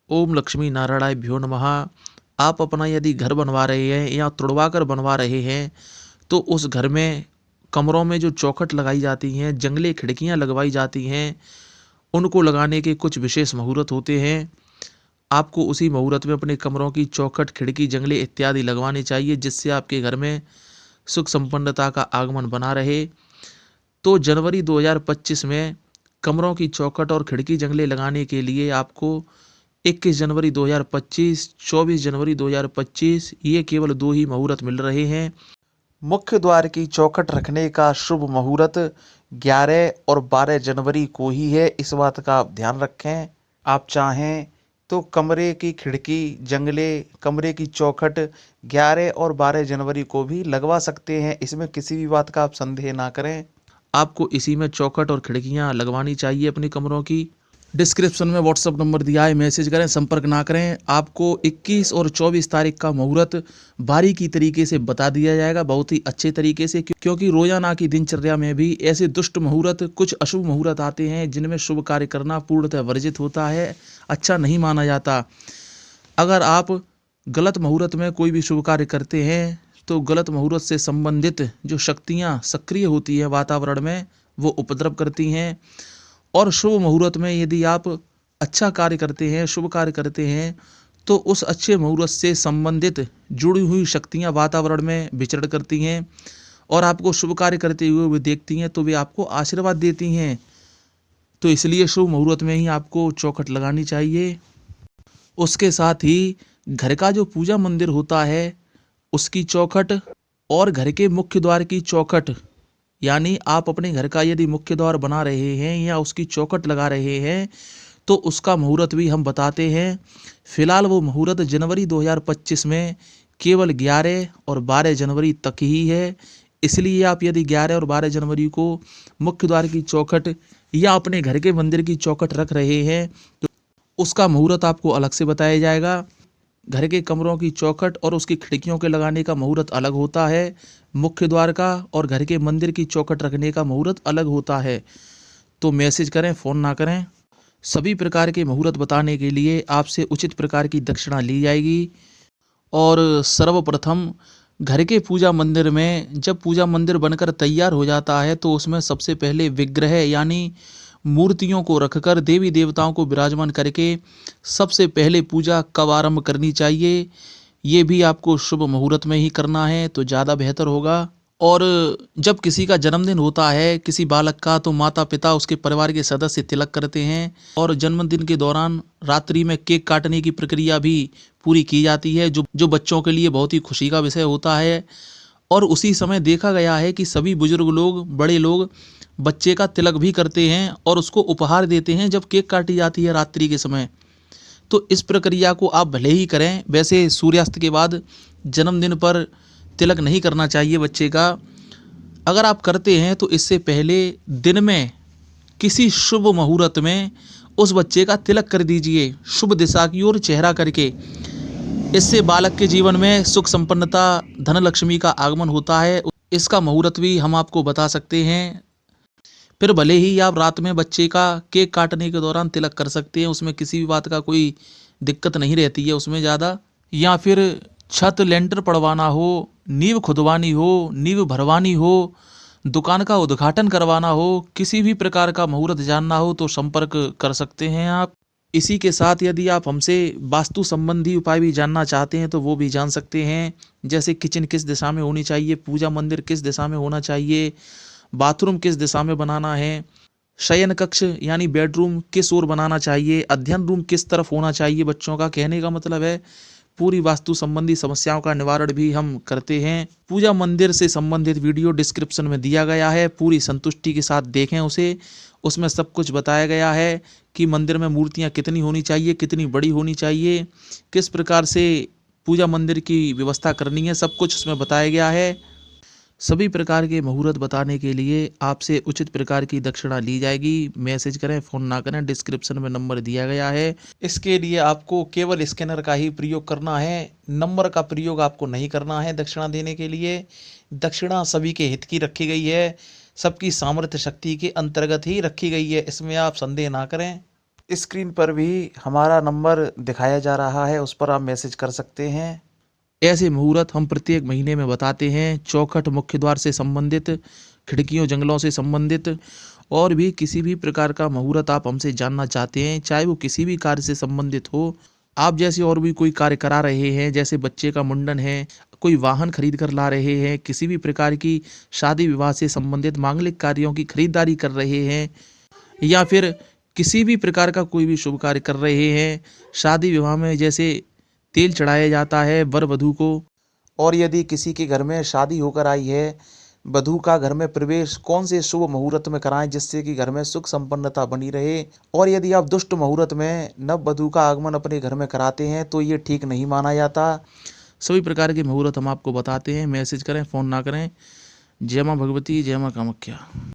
ओम लक्ष्मी नारायणाय भ्यो नमः। आप अपना यदि घर बनवा रहे हैं या तुड़वा कर बनवा रहे हैं तो उस घर में कमरों में जो चौखट लगाई जाती हैं, जंगले खिड़कियां लगवाई जाती हैं, उनको लगाने के कुछ विशेष मुहूर्त होते हैं। आपको उसी मुहूर्त में अपने कमरों की चौखट, खिड़की, जंगले इत्यादि लगवाने चाहिए, जिससे आपके घर में सुख संपन्नता का आगमन बना रहे। तो जनवरी 2025 में कमरों की चौखट और खिड़की जंगले लगाने के लिए आपको 21 जनवरी 2025, 24 जनवरी 2025 ये केवल 2 ही मुहूर्त मिल रहे हैं। मुख्य द्वार की चौखट रखने का शुभ मुहूर्त 11 और 12 जनवरी को ही है, इस बात का आप ध्यान रखें। आप चाहें तो कमरे की खिड़की, जंगले, कमरे की चौखट 11 और 12 जनवरी को भी लगवा सकते हैं, इसमें किसी भी बात का आप संदेह ना करें। आपको इसी में चौखट और खिड़कियां लगवानी चाहिए अपने कमरों की। डिस्क्रिप्शन में व्हाट्सअप नंबर दिया है, मैसेज करें, संपर्क ना करें। आपको 21 और 24 तारीख का मुहूर्त बारीकी तरीके से बता दिया जाएगा, बहुत ही अच्छे तरीके से, क्योंकि रोजाना की दिनचर्या में भी ऐसे दुष्ट मुहूर्त, कुछ अशुभ मुहूर्त आते हैं जिनमें शुभ कार्य करना पूर्णतः वर्जित होता है, अच्छा नहीं माना जाता। अगर आप गलत मुहूर्त में कोई भी शुभ कार्य करते हैं तो गलत मुहूर्त से संबंधित जो शक्तियां सक्रिय होती हैं वातावरण में, वो उपद्रव करती हैं। और शुभ मुहूर्त में यदि आप अच्छा कार्य करते हैं, शुभ कार्य करते हैं, तो उस अच्छे मुहूर्त से संबंधित जुड़ी हुई शक्तियां वातावरण में विचरण करती हैं और आपको शुभ कार्य करते हुए वे देखती हैं तो वे आपको आशीर्वाद देती हैं। तो इसलिए शुभ मुहूर्त में ही आपको चौखट लगानी चाहिए। उसके साथ ही घर का जो पूजा मंदिर होता है उसकी चौखट और घर के मुख्य द्वार की चौखट, यानी आप अपने घर का यदि मुख्य द्वार बना रहे हैं या उसकी चौखट लगा रहे हैं तो उसका मुहूर्त भी हम बताते हैं। फिलहाल वो मुहूर्त जनवरी 2025 में केवल 11 और 12 जनवरी तक ही है, इसलिए आप यदि 11 और 12 जनवरी को मुख्य द्वार की चौखट या अपने घर के मंदिर की चौखट रख रहे हैं तो उसका मुहूर्त आपको अलग से बताया जाएगा। घर के कमरों की चौखट और उसकी खिड़कियों के लगाने का मुहूर्त अलग होता है, मुख्य द्वार का और घर के मंदिर की चौखट रखने का मुहूर्त अलग होता है। तो मैसेज करें, फ़ोन ना करें। सभी प्रकार के मुहूर्त बताने के लिए आपसे उचित प्रकार की दक्षिणा ली जाएगी। और सर्वप्रथम घर के पूजा मंदिर में जब पूजा मंदिर बनकर तैयार हो जाता है तो उसमें सबसे पहले विग्रह यानी मूर्तियों को रखकर देवी देवताओं को विराजमान करके सबसे पहले पूजा कब आरंभ करनी चाहिए, ये भी आपको शुभ मुहूर्त में ही करना है तो ज़्यादा बेहतर होगा। और जब किसी का जन्मदिन होता है किसी बालक का तो माता पिता उसके परिवार के सदस्य तिलक करते हैं और जन्मदिन के दौरान रात्रि में केक काटने की प्रक्रिया भी पूरी की जाती है, जो बच्चों के लिए बहुत ही खुशी का विषय होता है। और उसी समय देखा गया है कि सभी बुजुर्ग लोग, बड़े लोग बच्चे का तिलक भी करते हैं और उसको उपहार देते हैं जब केक काटी जाती है रात्रि के समय। तो इस प्रक्रिया को आप भले ही करें, वैसे सूर्यास्त के बाद जन्मदिन पर तिलक नहीं करना चाहिए बच्चे का। अगर आप करते हैं तो इससे पहले दिन में किसी शुभ मुहूर्त में उस बच्चे का तिलक कर दीजिए, शुभ दिशा की ओर चेहरा करके। इससे बालक के जीवन में सुख संपन्नता, धन लक्ष्मी का आगमन होता है। इसका मुहूर्त भी हम आपको बता सकते हैं। फिर भले ही आप रात में बच्चे का केक काटने के दौरान तिलक कर सकते हैं, उसमें किसी भी बात का कोई दिक्कत नहीं रहती है उसमें ज़्यादा। या फिर छत लेंटर पड़वाना हो, नींव खुदवानी हो, नींव भरवानी हो, दुकान का उद्घाटन करवाना हो, किसी भी प्रकार का मुहूर्त जानना हो तो संपर्क कर सकते हैं आप। इसी के साथ यदि आप हमसे वास्तु संबंधी उपाय भी जानना चाहते हैं तो वो भी जान सकते हैं, जैसे किचन किस दिशा में होनी चाहिए, पूजा मंदिर किस दिशा में होना चाहिए, बाथरूम किस दिशा में बनाना है, शयन कक्ष यानी बेडरूम किस ओर बनाना चाहिए, अध्ययन रूम किस तरफ होना चाहिए बच्चों का। कहने का मतलब है पूरी वास्तु संबंधी समस्याओं का निवारण भी हम करते हैं। पूजा मंदिर से संबंधित वीडियो डिस्क्रिप्शन में दिया गया है, पूरी संतुष्टि के साथ देखें उसे। उसमें सब कुछ बताया गया है कि मंदिर में मूर्तियां कितनी होनी चाहिए, कितनी बड़ी होनी चाहिए, किस प्रकार से पूजा मंदिर की व्यवस्था करनी है, सब कुछ उसमें बताया गया है। सभी प्रकार के मुहूर्त बताने के लिए आपसे उचित प्रकार की दक्षिणा ली जाएगी। मैसेज करें, फ़ोन ना करें, डिस्क्रिप्शन में नंबर दिया गया है। इसके लिए आपको केवल स्कैनर का ही प्रयोग करना है, नंबर का प्रयोग आपको नहीं करना है दक्षिणा देने के लिए। दक्षिणा सभी के हित की रखी गई है, सबकी सामर्थ्य शक्ति के अंतर्गत ही रखी गई है, इसमें आप संदेह ना करें। स्क्रीन पर भी हमारा नंबर दिखाया जा रहा है, उस पर आप मैसेज कर सकते हैं। ऐसे मुहूर्त हम प्रत्येक महीने में बताते हैं। चौखट, मुख्य द्वार से संबंधित, खिड़कियों जंगलों से संबंधित और भी किसी भी प्रकार का मुहूर्त आप हमसे जानना चाहते हैं, चाहे वो किसी भी कार्य से संबंधित हो, आप जैसे और भी कोई कार्य करा रहे हैं, जैसे बच्चे का मुंडन है, कोई वाहन खरीद कर ला रहे हैं, किसी भी प्रकार की शादी विवाह से संबंधित मांगलिक कार्यों की खरीदारी कर रहे हैं, या फिर किसी भी प्रकार का कोई भी शुभ कार्य कर रहे हैं, शादी विवाह में जैसे तेल चढ़ाया जाता है वर वधू को, और यदि किसी के घर में शादी होकर आई है, वधू का घर में प्रवेश कौन से शुभ मुहूर्त में कराएं जिससे कि घर में सुख संपन्नता बनी रहे, और यदि आप दुष्ट मुहूर्त में नव वधू का आगमन अपने घर में कराते हैं तो ये ठीक नहीं माना जाता। सभी प्रकार के मुहूर्त हम आपको बताते हैं। मैसेज करें, फ़ोन ना करें। जय माँ भगवती, जय माँ कामाख्या।